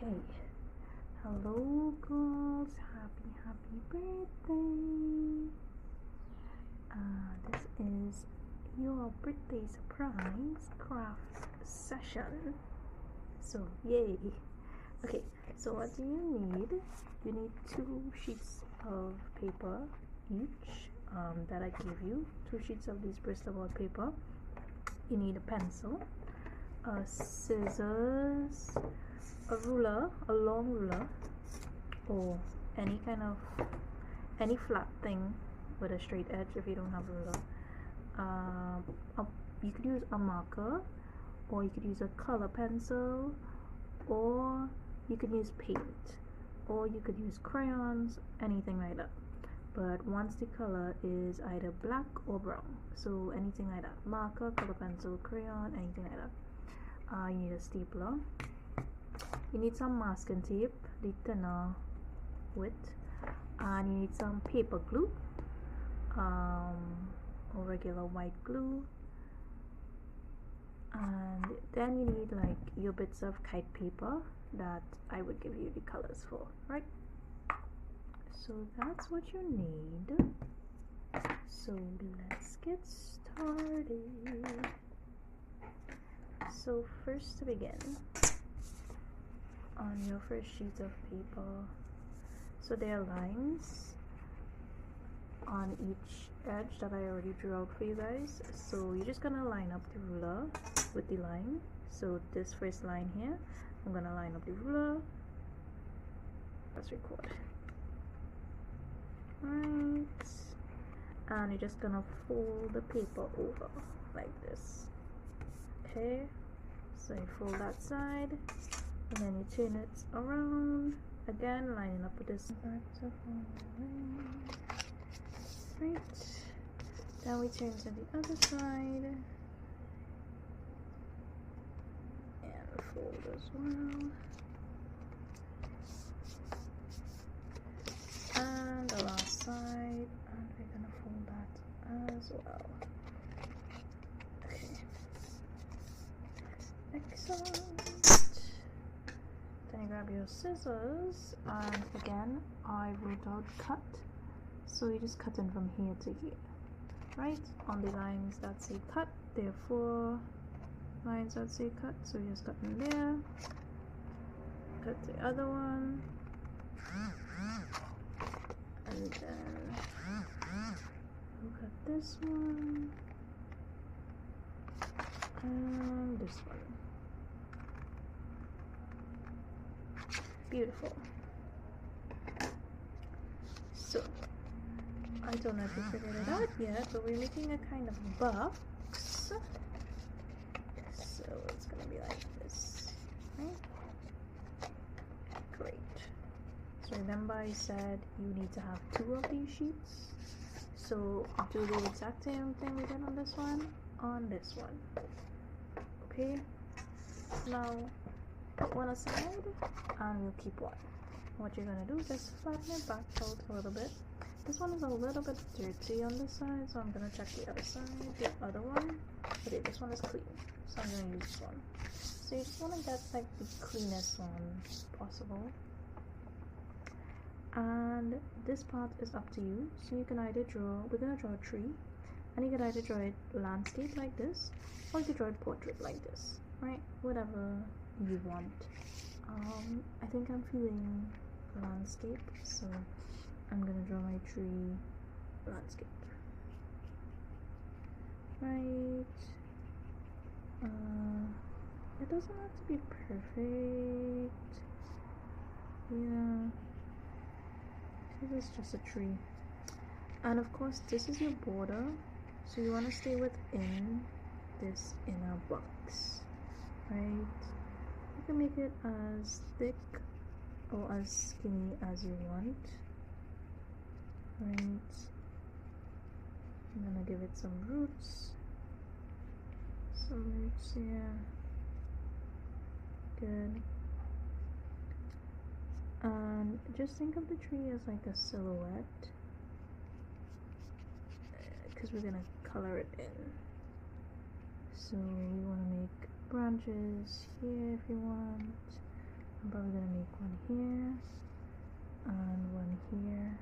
Okay, hello girls, happy birthday. This is your birthday surprise craft session, so yay. Okay, so what do you need? You need 2 sheets of paper each that I gave you, 2 sheets of this Bristol board paper. You need a pencil, scissors, a ruler, a long ruler, or any flat thing with a straight edge if you don't have a ruler. You could use a marker, or you could use a color pencil, or you could use paint, or you could use crayons, anything like that. But once the color is either black or brown, so anything like that, marker, color pencil, crayon, anything like that. You need a stapler. You need some masking tape, the thinner width, and you need some paper glue, or regular white glue, and then you need like your bits of kite paper that I would give you the colors for, right? So that's what you need. So let's get started. So first, to begin, on your first sheet of paper, so there are lines on each edge that I already drew out for you guys. So you're just gonna line up the ruler with the line. So this first line here, I'm gonna line up the ruler. Let's record. Right, and you're just gonna fold the paper over like this. Okay, so you fold that side, and then you turn it around again, lining up with this back to right. Then we turn to the other side and fold as well, and the last side, and we're gonna fold that as well. Okay, excellent. Then you grab your scissors, and again I wrote out cut, so you just cut in from here to here, right? On the lines that say cut, there are 4 lines that say cut, so you just cut in there, cut the other one, and then we'll cut this one and this one. Beautiful. So I don't know if you figured it out yet, but we're making a kind of box. So it's gonna be like this, right? Great. So remember I said you need to have 2 of these sheets. So do the exact same thing we did on this one, Okay, now put one aside and we'll keep one. What you're gonna do is just flatten it back out a little bit. This one is a little bit dirty on this side, so I'm gonna check the other side. The other one, okay, this one is clean, so I'm gonna use this one. So you just wanna get like the cleanest one possible. And this part is up to you. So you can either draw, we're gonna draw a tree, and you can either draw it landscape like this, or you can draw it portrait like this, right? Whatever you want. I think I'm feeling landscape, so I'm gonna draw my tree landscape. Right. It doesn't have to be perfect. Yeah. This is just a tree. And of course, this is your border, so you want to stay within this inner box, right? You can make it as thick or as skinny as you want, right? I'm gonna give it some roots here. Good. And just think of the tree as like a silhouette, because we're gonna color it in. So you want to make branches here if you want, I'm probably gonna make one here and one here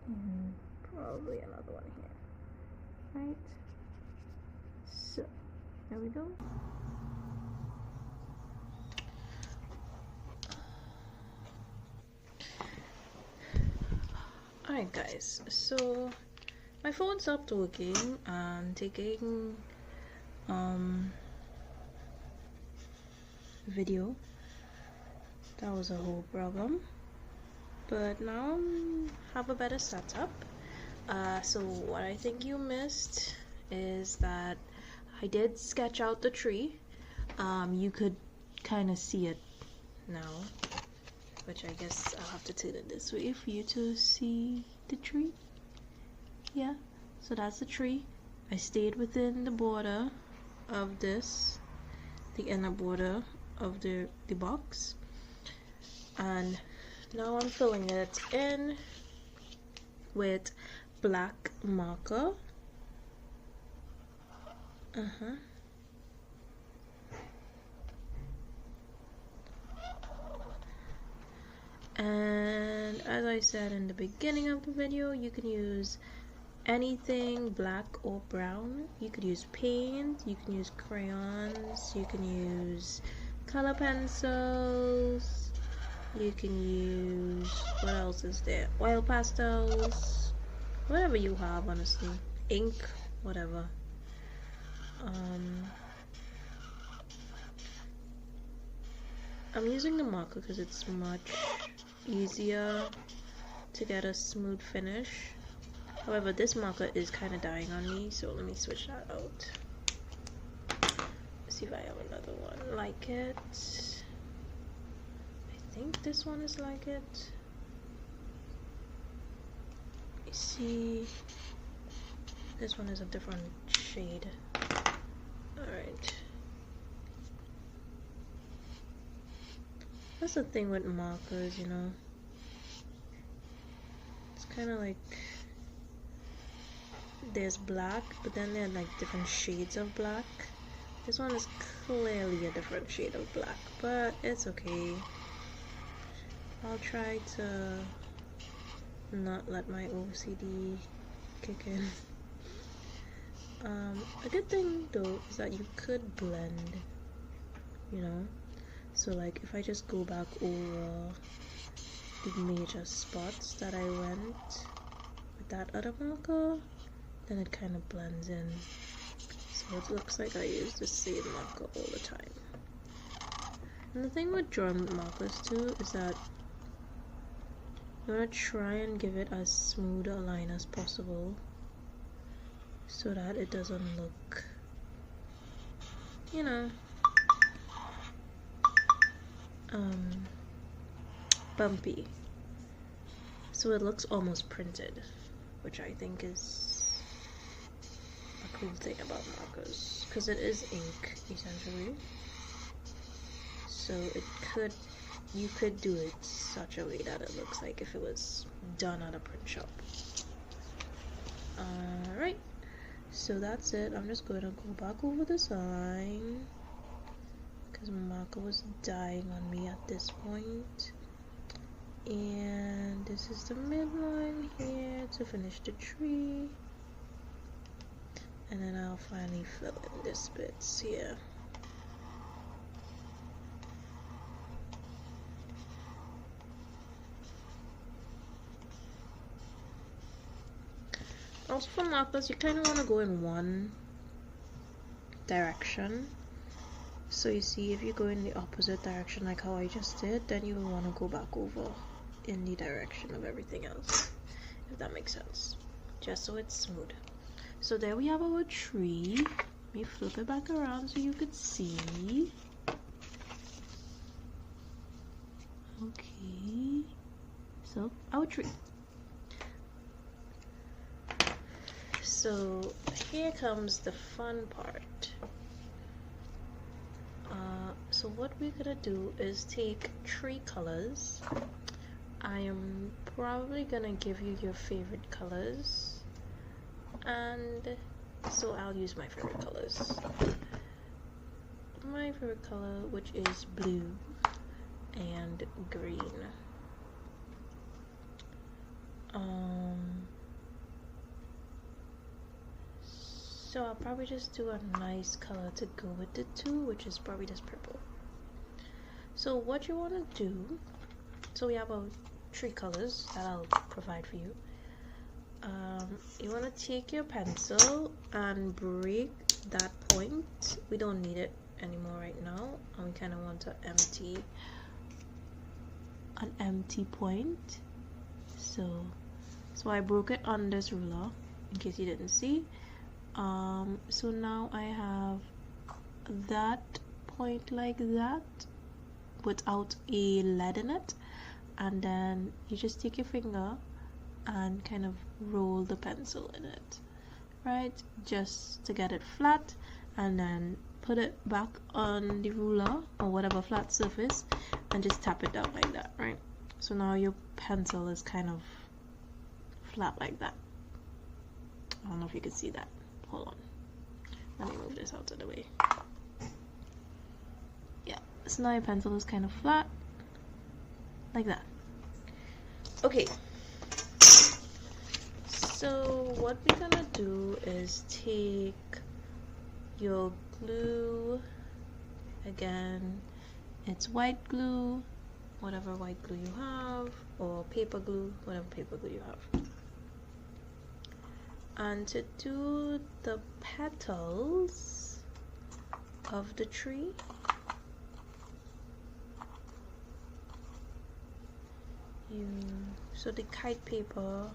and probably another one here, right? So there we go. Alright guys, so my phone stopped working and taking video. That was a whole problem, but now I have a better setup. So what I think you missed is that I did sketch out the tree. You could kind of see it now, which I guess I'll have to turn it this way for you to see the tree. Yeah, so that's the tree. I stayed within the border of this, the inner border of the box, and now I'm filling it in with black marker. And as I said in the beginning of the video, you can use anything black or brown. You could use paint, you can use crayons, you can use color pencils, you can use, what else is there, oil pastels, whatever you have, honestly, ink, whatever. I'm using the marker because it's much easier to get a smooth finish. However, this marker is kind of dying on me, so let me switch that out. See if I have another one like it. I think this one is like it. You see, this one is a different shade. Alright. That's the thing with markers, you know. It's kind of like there's black, but then there are like different shades of black. This one is clearly a different shade of black, but it's okay. I'll try to not let my OCD kick in. A good thing though is that you could blend, you know. So like if I just go back over the major spots that I went with that other marker, then it kind of blends in. So it looks like I use the same marker all the time. And the thing with drawing with markers too is that you want to try and give it as smooth a line as possible so that it doesn't look, you know, bumpy. So it looks almost printed, which I think is a cool thing about markers, because it is ink essentially. So you could do it such a way that it looks like if it was done at a print shop. Alright, so that's it. I'm just going to go back over the sign because my marker was dying on me at this point. And this is the midline here to finish the tree. And then I'll finally fill in this bits here. Also for markers, you kind of want to go in one direction. So you see, if you go in the opposite direction like how I just did, then you will want to go back over in the direction of everything else, if that makes sense, just so it's smooth. So there we have our tree. Let me flip it back around so you could see. Okay, so our tree. So here comes the fun part. So what we're gonna do is take tree colors. I am probably gonna give you your favorite colors, and so I'll use my favorite colors. My favorite color, which is blue, and green. So I'll probably just do a nice color to go with the two, which is probably this purple. So what you want to do, so we have our 3 colors that I'll provide for you. You want to take your pencil and break that point. We don't need it anymore right now, and we kind of want an empty point. So I broke it on this ruler in case you didn't see. So now I have that point like that without a lead in it, and then you just take your finger and kind of roll the pencil in it, right, just to get it flat, and then put it back on the ruler or whatever flat surface and just tap it down like that, right? So now your pencil is kind of flat like that. I don't know if you can see that. Hold on, let me move this out of the way. Yeah, so now your pencil is kind of flat like that. Okay, so what we're gonna do is take your glue, again it's white glue, whatever white glue you have, or paper glue, whatever paper glue you have. And to do the petals of the tree, so the kite paper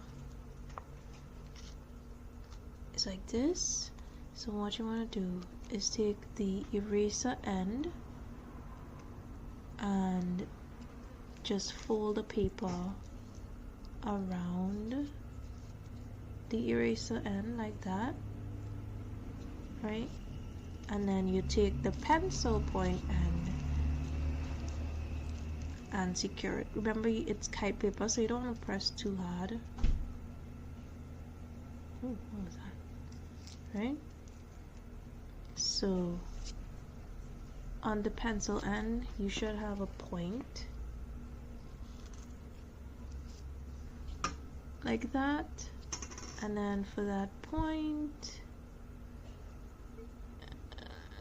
is like this. So what you want to do is take the eraser end and just fold the paper around the eraser end like that, right? And then you take the pencil point end and secure it. Remember, it's kite paper, so you don't want to press too hard. Ooh, what was that? Right? So on the pencil end, you should have a point like that. And then for that point,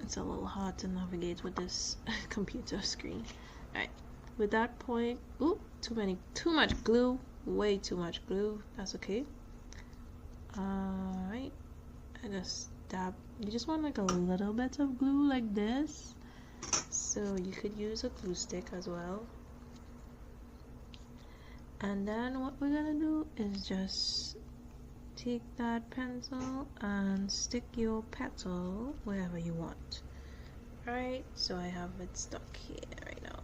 it's a little hard to navigate with this computer screen. Alright, with that point, ooh, too much glue, way too much glue, that's okay. Alright, I just dab, you just want like a little bit of glue like this, so you could use a glue stick as well. And then what we're gonna do is just take that pencil and stick your petal wherever you want. Alright, so I have it stuck here right now.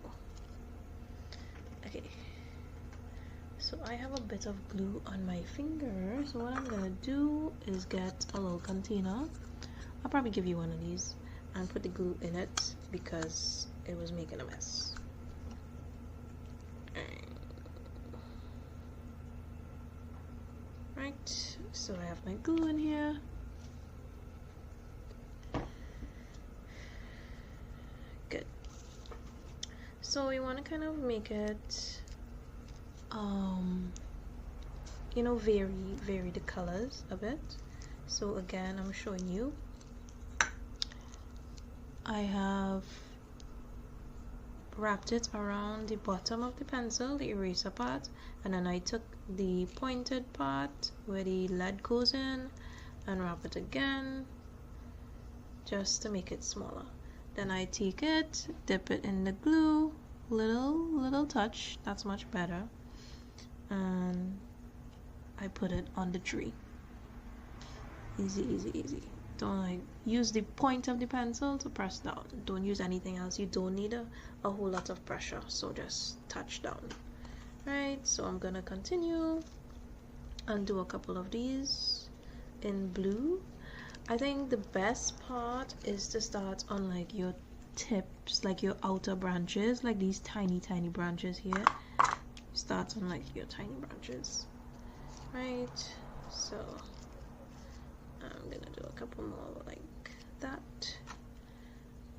Okay, so I have a bit of glue on my finger, so what I'm gonna do is get a little container. I'll probably give you one of these and put the glue in it because it was making a mess. Right, so I have my glue in here. Good. So we want to kind of make it, you know, vary the colors a bit. So again, I'm showing you. I have wrapped it around the bottom of the pencil, the eraser part, and then I took the pointed part where the lead goes in and wrap it again just to make it smaller. Then I take it, dip it in the glue, little touch, that's much better, and I put it on the tree. Easy, easy, easy. Don't like use the point of the pencil to press down. Don't use anything else. You don't need a whole lot of pressure, so just touch down. Right, so I'm gonna continue and do a couple of these in blue. I think the best part is to start on like your tips, like your outer branches, like these tiny branches here. Start on like your tiny branches, right? So I'm gonna do a couple more like that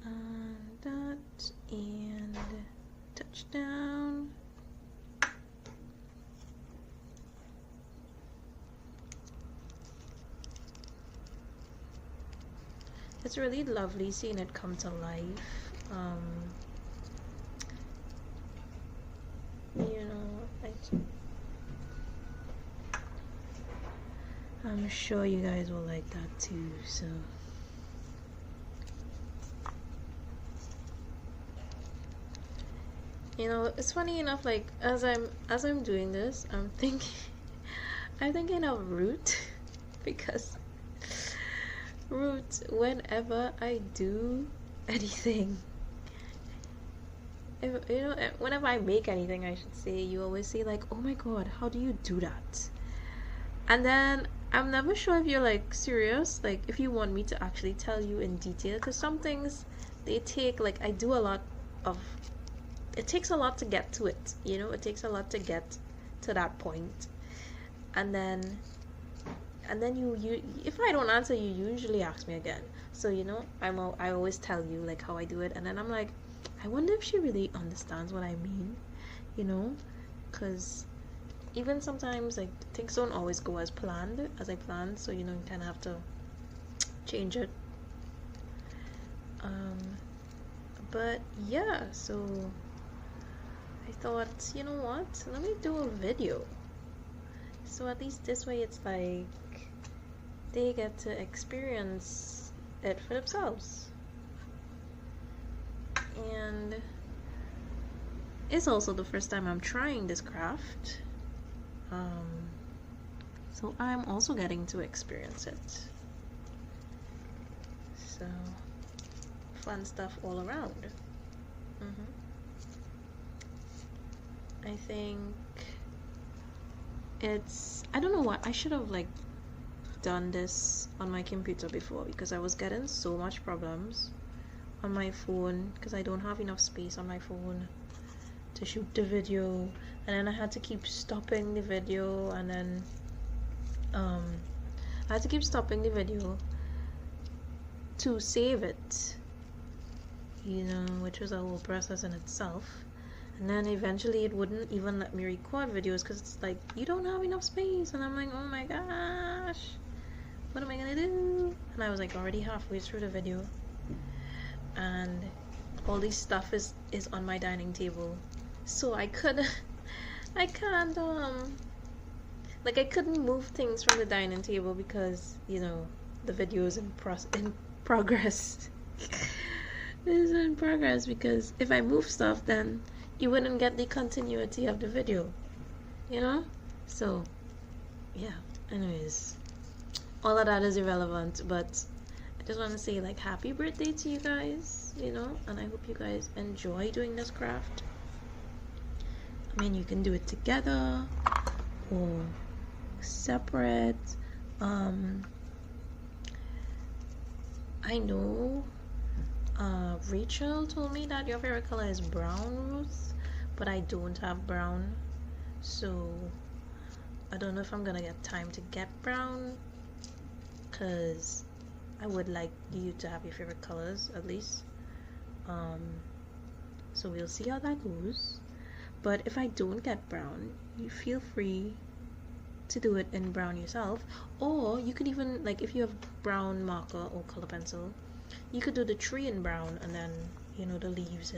and that, and touch down. it's really lovely seeing it come to life. You know, I'm sure you guys will like that too. So you know, it's funny enough, like as I'm doing this, I'm thinking of Ruth because Ruth, whenever I do anything, whenever I make anything, I should say, you always say like, oh my god, how do you do that? And then I'm never sure if you're like serious, like if you want me to actually tell you in detail, because some things they take, like I do a lot of, it takes a lot to get to it, you know, it takes a lot to get to that point. And then you if I don't answer, you usually ask me again. So you know, I always tell you like how I do it, and then I'm like, I wonder if she really understands what I mean, you know, because even sometimes like things don't always go as I planned, so you know, you kind of have to change it. But yeah, so I thought, you know what, let me do a video, so at least this way it's like they get to experience it for themselves. And it's also the first time I'm trying this craft, so I'm also getting to experience it. So fun stuff all around. I think I don't know what, I should have like done this on my computer before, because I was getting so much problems on my phone because I don't have enough space on my phone to shoot the video, and then I had to keep stopping the video, and then I had to keep stopping the video to save it, you know, which was a whole process in itself. And then eventually it wouldn't even let me record videos because it's like, you don't have enough space, and I'm like, oh my gosh, what am I gonna do? And I was like already halfway through the video, and all this stuff is on my dining table, so I can't like I couldn't move things from the dining table because, you know, the video is in progress. It is in progress, because if I move stuff, then you wouldn't get the continuity of the video, you know? So yeah, anyways, all of that is irrelevant, but I just want to say like happy birthday to you guys, you know, and I hope you guys enjoy doing this craft. I mean, you can do it together or separate. I know Rachel told me that your favorite color is brown, Ruth, but I don't have brown, so I don't know if I'm gonna get time to get brown, because I would like you to have your favorite colors at least. So we'll see how that goes. But if I don't get brown, you feel free to do it in brown yourself, or you could even, like, if you have brown marker or color pencil, you could do the tree in brown, and then, you know, the leaves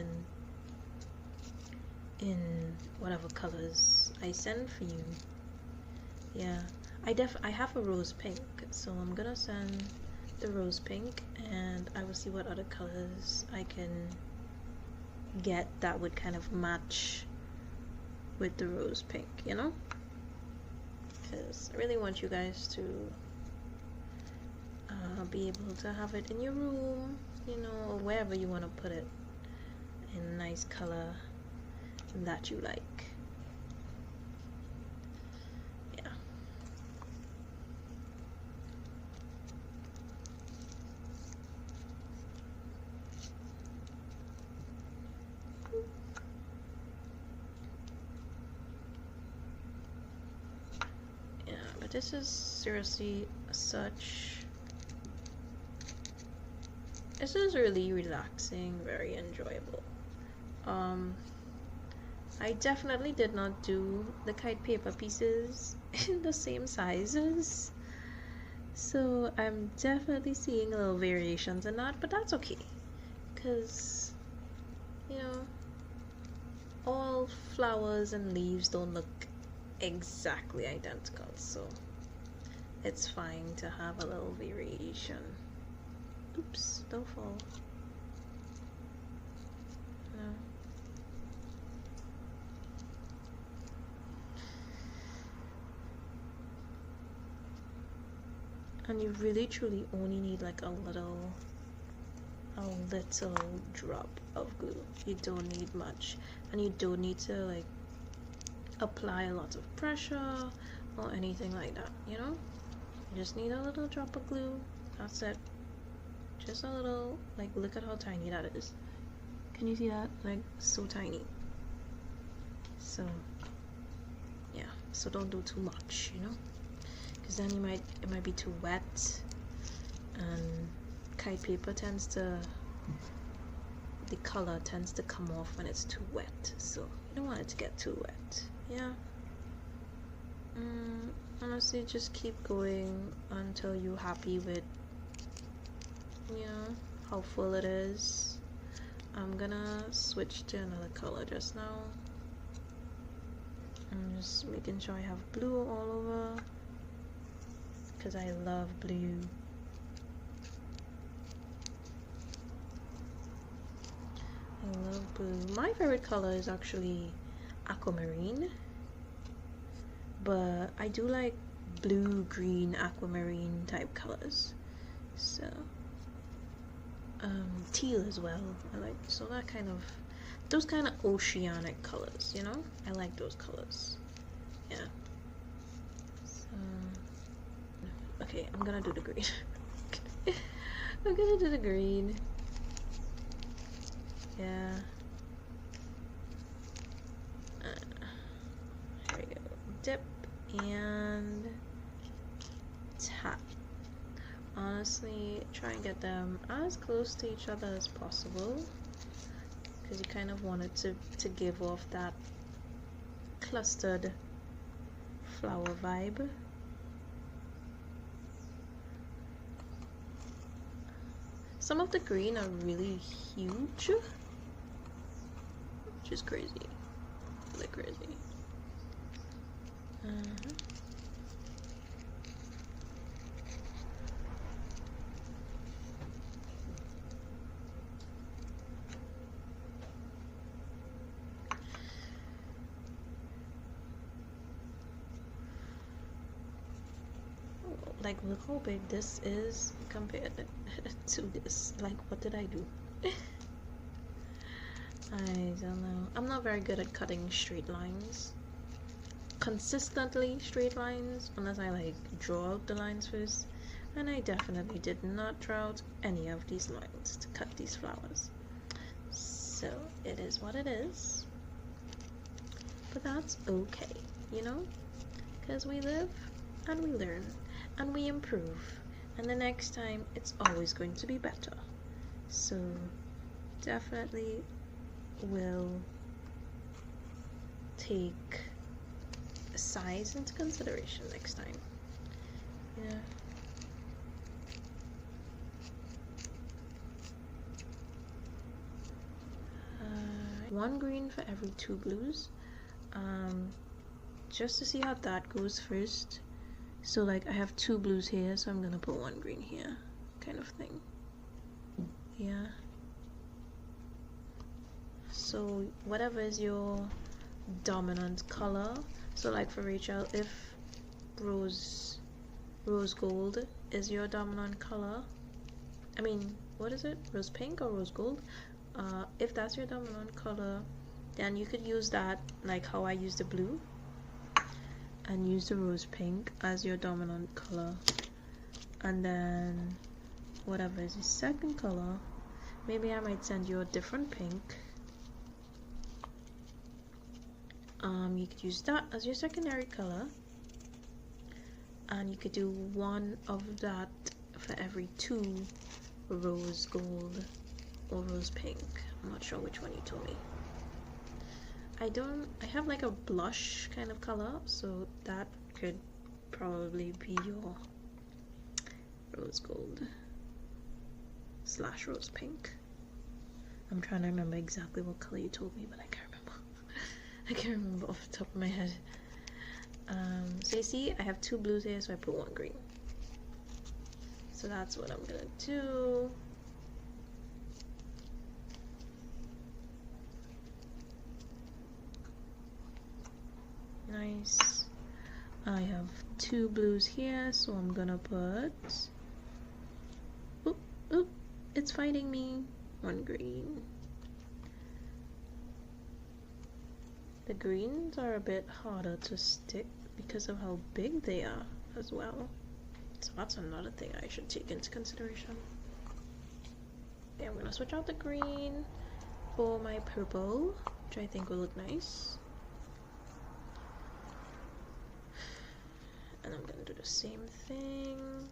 in whatever colors I send for you. Yeah, I have a rose pink, so I'm gonna send the rose pink, and I will see what other colors I can get that would kind of match with the rose pink, you know, because I really want you guys to be able to have it in your room, you know, or wherever you want to put it, in a nice color that you like. Yeah. Yeah, but this is seriously this is really relaxing, very enjoyable. I definitely did not do the kite paper pieces in the same sizes, So I'm definitely seeing little variations in that, but that's okay, because you know, all flowers and leaves don't look exactly identical, so it's fine to have a little variation. Oops, don't fall. No. And you really truly only need like a little drop of glue. You don't need much, and you don't need to like apply a lot of pressure or anything like that, you know. You just need a little drop of glue. That's it. Just a little. Like, look at how tiny that is. Can you see that? Like, so tiny. So yeah, so don't do too much, you know, because then it might be too wet, and kite paper tends to, the color tends to come off when it's too wet, so you don't want it to get too wet. Yeah. Honestly, just keep going until you're happy with, you know, how full it is. I'm gonna switch to another color just now. I'm just making sure I have blue all over, because I love blue. I love blue. My favorite color is actually aquamarine, but I do like blue, green, aquamarine type colors. So teal as well. I like, so that kind of, those kind of oceanic colors, you know, I like those colors. Yeah. So okay, I'm gonna do the green. I'm gonna do the green. Yeah. Here we go. Dip and tap. Honestly, try and get them as close to each other as possible, because you kind of want it to give off that clustered flower vibe. Some of the green are really huge, which is crazy. Really crazy. Like, look how big this is compared to this. Like, what did I do? I don't know. I'm not very good at cutting straight lines. Consistently straight lines, unless I like draw out the lines first. And I definitely did not draw out any of these lines to cut these flowers. So it is what it is. But that's okay, you know? Because we live and we learn and we improve, and the next time it's always going to be better. So definitely will take size into consideration next time. Yeah. One green for every 2 blues, just to see how that goes first. So like I have 2 blues here, so I'm gonna put 1 green here, kind of thing. Yeah. So whatever is your dominant color, so like for Rachel, if rose gold is your dominant color, I mean, what is it, rose pink or rose gold, if that's your dominant color, then you could use that like how I use the blue, and use the rose pink as your dominant color, and then whatever is your second color, maybe I might send you a different pink. You could use that as your secondary color, and you could do 1 of that for every 2 rose gold or rose pink. I'm not sure which one you told me. I have like a blush kind of color, so that could probably be your rose gold / rose pink. I'm trying to remember exactly what color you told me, but I can't remember. I can't remember off the top of my head. So you see, I have 2 blues here, so I put 1 green. So that's what I'm gonna do. Nice. I have 2 blues here, so I'm gonna put, oop, oop, it's fighting me, 1 green. The greens are a bit harder to stick because of how big they are as well. So that's another thing I should take into consideration. Okay, I'm gonna switch out the green for my purple, which I think will look nice. And I'm gonna do the same thing.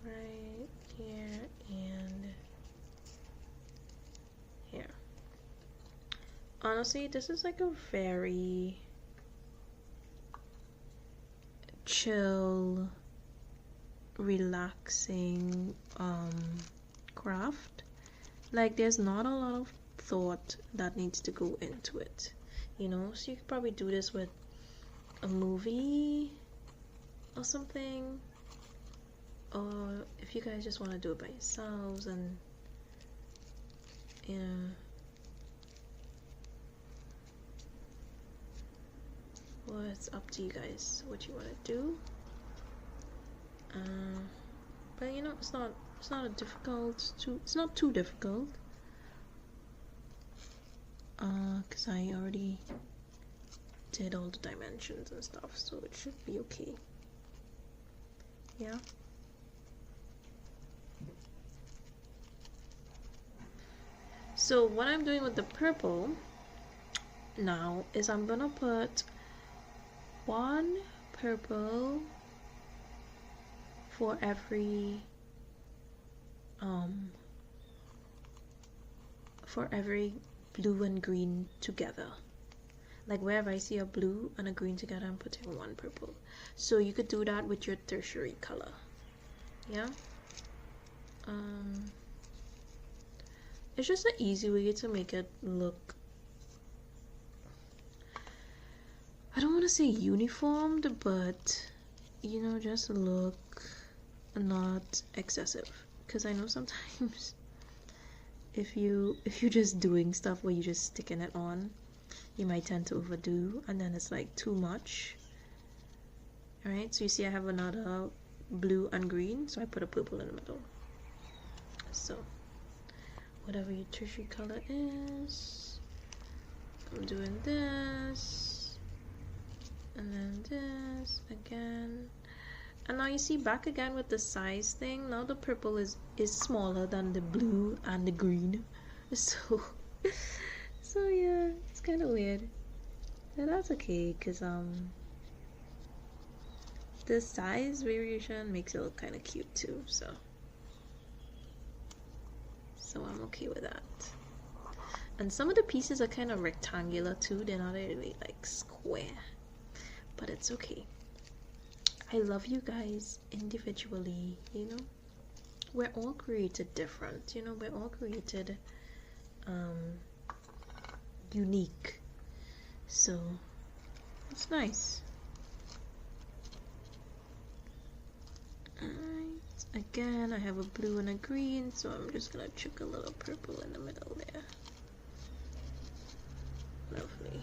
Right here and here. Honestly, this is like a very chill, relaxing craft. Like there's not a lot of thought that needs to go into it, you know, so you could probably do this with a movie or something, or if you guys just want to do it by yourselves, and you know, well, it's up to you guys what you want to do. But you know, it's not too difficult. Because I already did all the dimensions and stuff, so it should be okay. Yeah. So what I'm doing with the purple now is I'm gonna put 1 purple for every blue and green together. Like wherever I see a blue and a green together, I'm putting 1 purple. So you could do that with your tertiary color. Yeah. It's just an easy way to make it look, I don't want to say uniformed, but you know, just look not excessive. Because I know sometimes if you're just doing stuff where you're just sticking it on, you might tend to overdo, and then it's like too much. Alright, so you see I have another blue and green, so I put a purple in the middle. So whatever your tertiary color is, I'm doing this, and then this again. And now you see back again with the size thing, now the purple is smaller than the blue and the green. So yeah, it's kind of weird. But that's okay, because the size variation makes it look kind of cute too, so I'm okay with that. And some of the pieces are kind of rectangular too, they're not really like square, but it's okay. I love you guys individually, you know. We're all created different, you know. We're all created unique, so it's nice. Alright, again I have a blue and a green, so I'm just gonna chuck a little purple in the middle there. Lovely.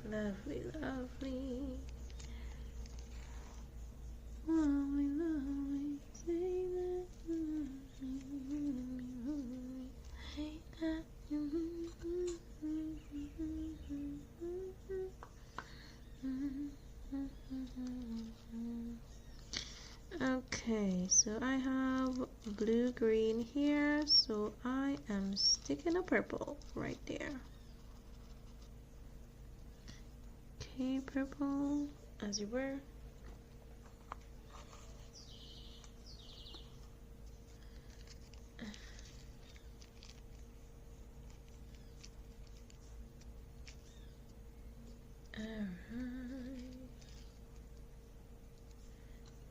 Lovely, lovely. Lovely, lovely. Say that you love me. Say that you Okay, so I have blue green here, so I am sticking a purple right there. Okay, purple, as you were.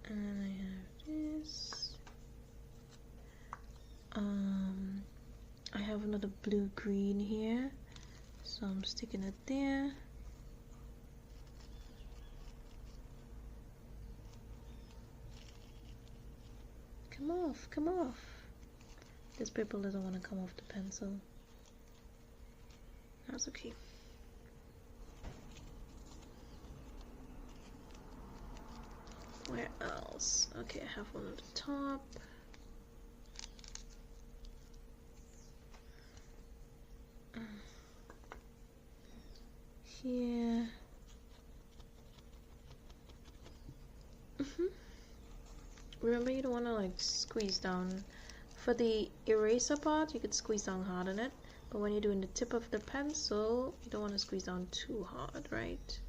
And then I have this. I have another blue-green here, so I'm sticking it there. Come off, come off. This purple doesn't want to come off the pencil. That's okay. Where else? Okay, I have one at the top. Here. Remember, you don't want to like squeeze down. For the eraser part, you could squeeze down hard on it, but when you're doing the tip of the pencil, you don't want to squeeze down too hard, right?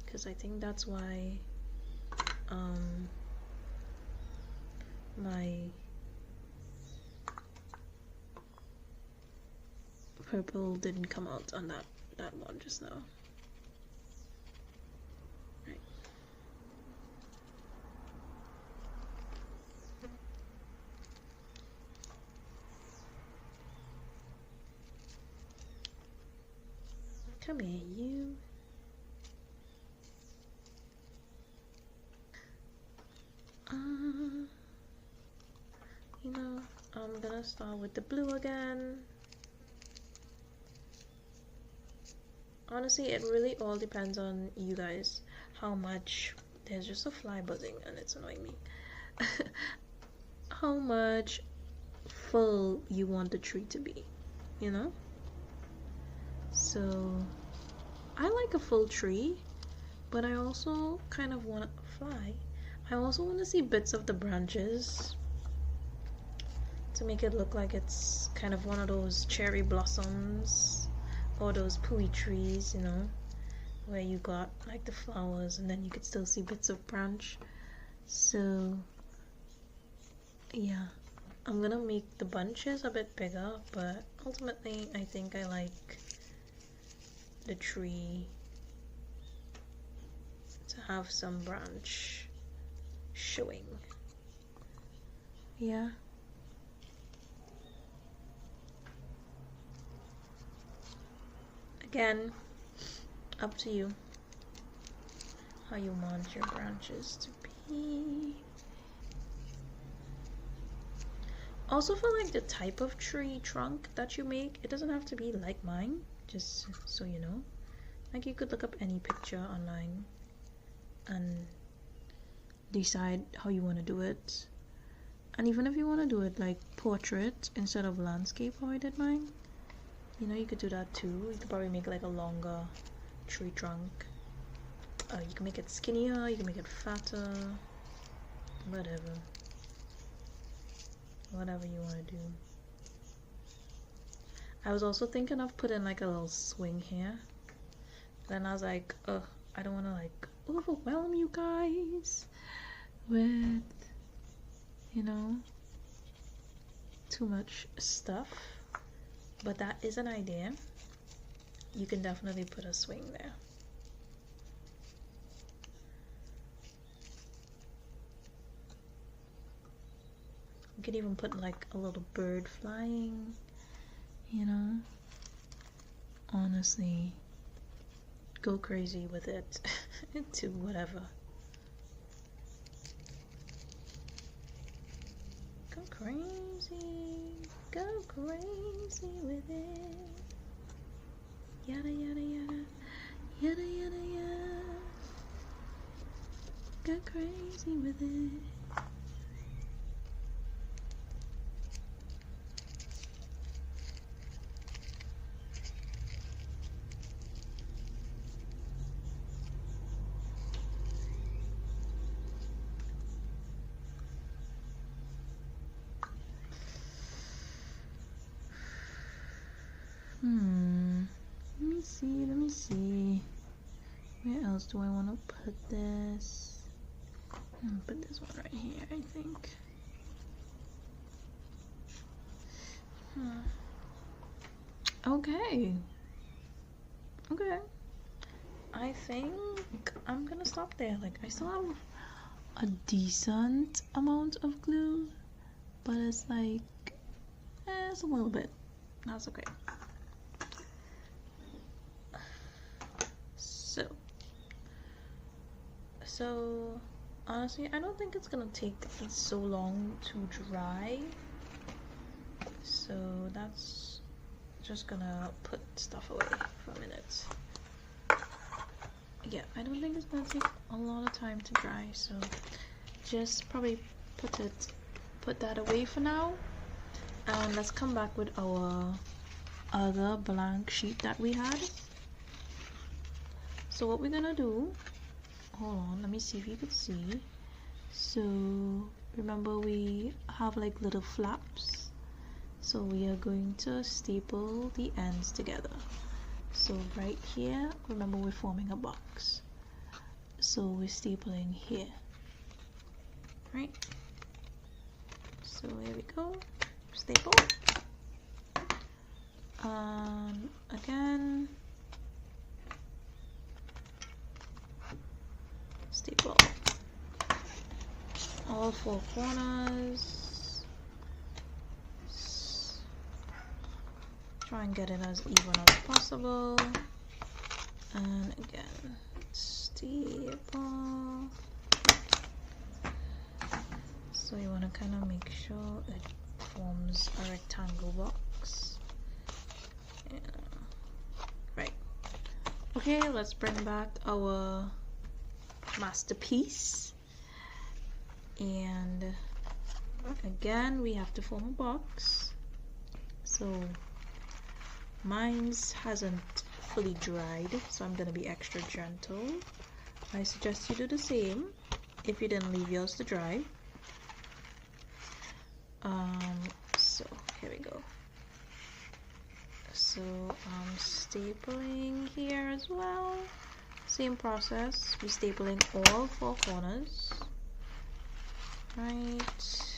Because I think that's why my purple didn't come out on that one just now. Right. Come here, you. You know, I'm gonna start with the blue again. Honestly, it really all depends on you guys. How much... There's just a fly buzzing and it's annoying me. How much full you want the tree to be, you know? So, I like a full tree, but I also kind of want a fly. I also want to see bits of the branches to make it look like it's kind of one of those cherry blossoms or those pui trees, you know, where you got like the flowers and then you could still see bits of branch. So yeah, I'm gonna make the bunches a bit bigger, but ultimately I think I like the tree to have some branch showing. Yeah. Again, up to you how you want your branches to be. Also, for like the type of tree trunk that you make, it doesn't have to be like mine, just so you know. Like, you could look up any picture online and decide how you want to do it. And even if you want to do it like portrait instead of landscape, how I did mine, you know, you could do that too. You could probably make like a longer tree trunk. You can make it skinnier, you can make it fatter, whatever. Whatever you want to do. I was also thinking of putting like a little swing here. Then I was like, ugh, I don't want to like overwhelm you guys with, you know, too much stuff. But that is an idea. You can definitely put a swing there. You could even put like a little bird flying, you know. Honestly, go crazy with it. Do whatever. Go crazy. Go crazy with it. Yada yada yada. Yada yada yada. Go crazy with it. Let me see. Where else do I want to put this? Put this one right here, I think. Okay. Okay. I think I'm gonna stop there. Like, I still have a decent amount of glue, but it's like it's a little bit. That's okay. So honestly, I don't think it's gonna take so long to dry. So that's just gonna put stuff away for a minute. Yeah, I don't think it's gonna take a lot of time to dry, so just probably put that away for now, and let's come back with our other blank sheet that we had. So what we're gonna do, hold on, let me see if you can see. So remember, we have like little flaps, so we are going to staple the ends together. So right here, remember, we're forming a box, so we're stapling here, right? So here we go, staple, again, staple all four corners. Try and get it as even as possible, and again, staple. So you want to kind of make sure it forms a rectangle box. Yeah. Right. Okay, let's bring back our masterpiece, and again we have to form a box. So mine's hasn't fully dried, so I'm gonna be extra gentle. I suggest you do the same if you didn't leave yours to dry. So here we go. So I'm stapling here as well. Same process. We're stapling all four corners. Right.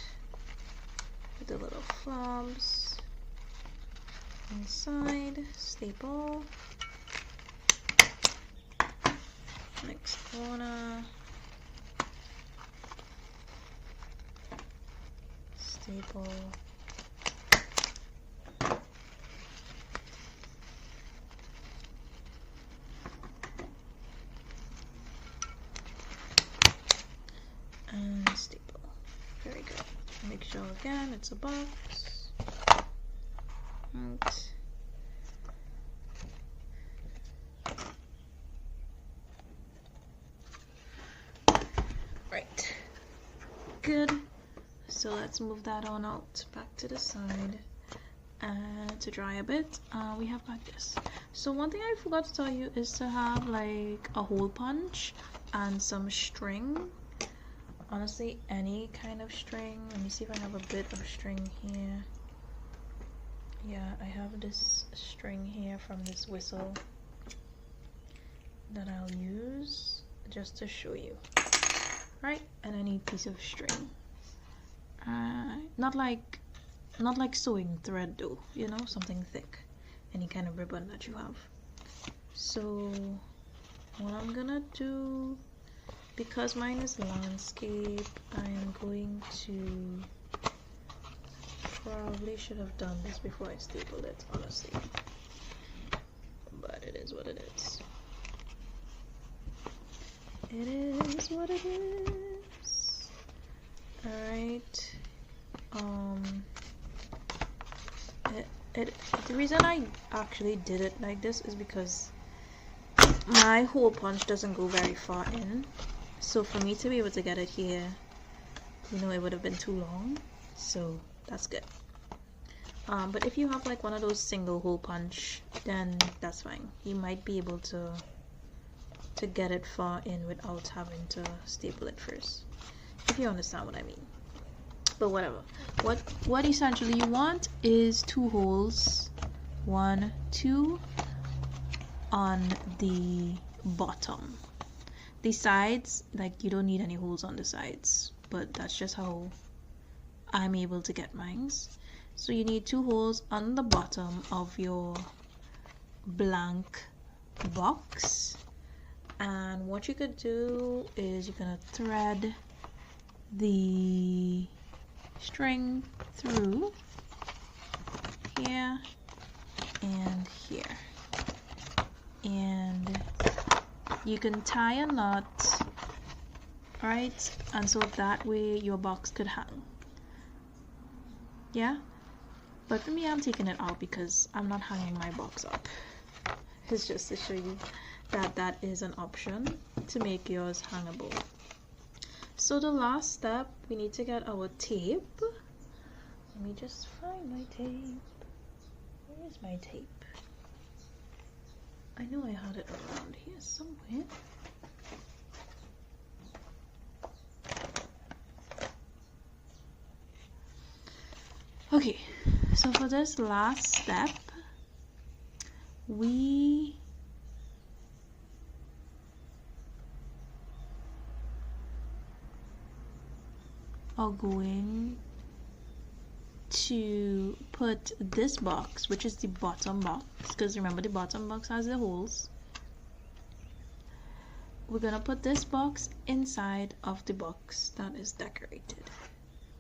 With the little flaps inside. Staple. Next corner. Staple. And staple. Very good. Make sure again it's a box. Right. Right. Good. So let's move that on out back to the side and to dry a bit. We have got this. So one thing I forgot to tell you is to have like a hole punch and some string. Honestly, any kind of string. Let me see if I have a bit of string here. Yeah, I have this string here from this whistle that I'll use just to show you. Right, and any piece of string. Not like sewing thread though, you know, something thick. Any kind of ribbon that you have. So what I'm gonna do, because mine is landscape, I am going to, probably should have done this before I stapled it, honestly, but it is what it is. It is what it is. Alright. The reason I actually did it like this is because my hole punch doesn't go very far in. So for me to be able to get it here, you know, it would have been too long. So that's good. But if you have like one of those single hole punch, then that's fine. You might be able to get it far in without having to staple it first, if you understand what I mean. But whatever. What essentially you want is 2 holes, 1, 2 on the bottom. The sides, like, you don't need any holes on the sides, but that's just how I'm able to get mine. So you need 2 holes on the bottom of your blank box, and what you could do is you're gonna thread the string through here and here, and you can tie a knot, right? And so that way your box could hang. Yeah, but for me, I'm taking it out because I'm not hanging my box up. It's just to show you that that is an option to make yours hangable. So the last step, we need to get our tape. Let me just find my tape. Where is my tape? I know I had it around here somewhere. Okay, so for this last step, we are going to put this box, which is the bottom box, because remember the bottom box has the holes. We're gonna put this box inside of the box that is decorated,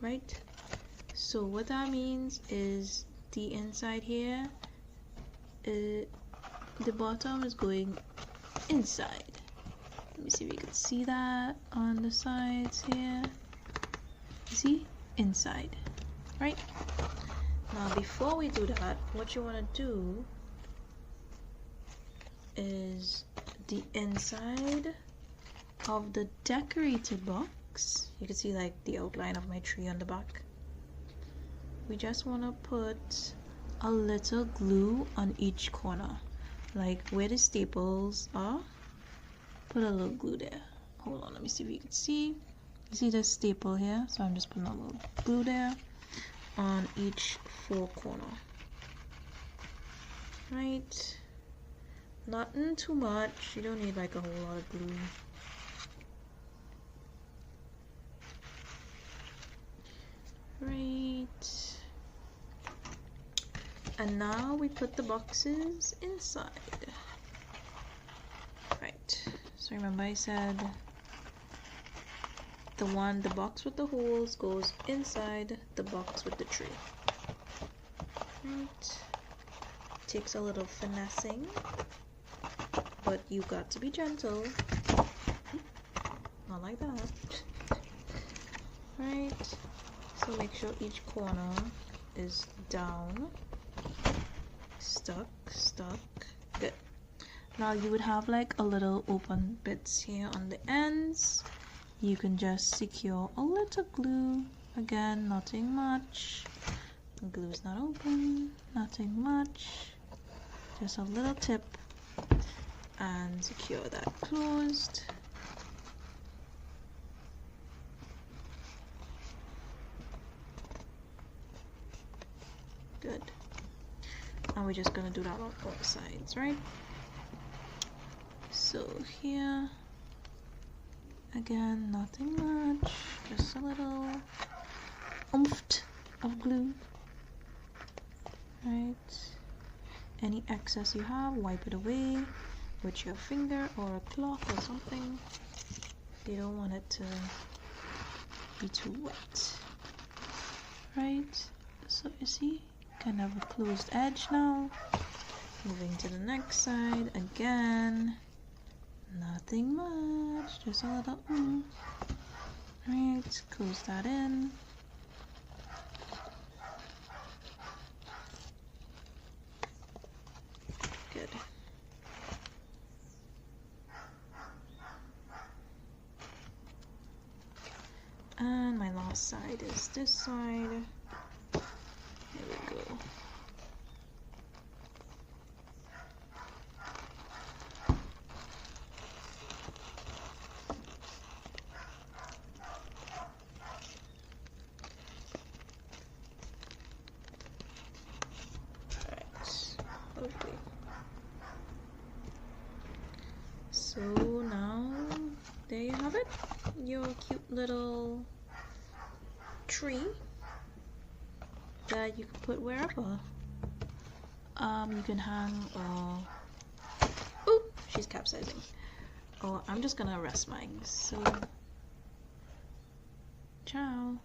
right? So what that means is the inside here, the bottom is going inside. Let me see if you can see that on the sides here. See? Inside, right? Now before we do that, what you want to do is the inside of the decorated box. You can see like the outline of my tree on the back. We just want to put a little glue on each corner, like where the staples are. Put a little glue there. Hold on, let me see if you can see. You see this staple here? So I'm just putting a little glue there on each four corner. Right? Nothing too much. You don't need like a whole lot of glue. Right. And now we put the boxes inside. Right. So remember I said the box with the holes goes inside the box with the tree. Right. Takes a little finessing, but you got to be gentle. Not like that. Right. So make sure each corner is down. Stuck. Good. Now you would have like a little open bits here on the ends. You can just secure a little glue. Again, nothing much. The glue is not open. Nothing much. Just a little tip. And secure that closed. Good. And we're just gonna do that on both sides, right? So here, again, nothing much, just a little oomph of glue, right? Any excess you have, wipe it away with your finger or a cloth or something. You don't want it to be too wet, right? So you see, kind of a closed edge now. Moving to the next side again. Nothing much, just a little right, close that in. Good. And my last side is this side. There we go. So now there you have it, your cute little tree that you can put wherever. You can hang or oh, she's capsizing. Or I'm just gonna rest mine. So Ciao.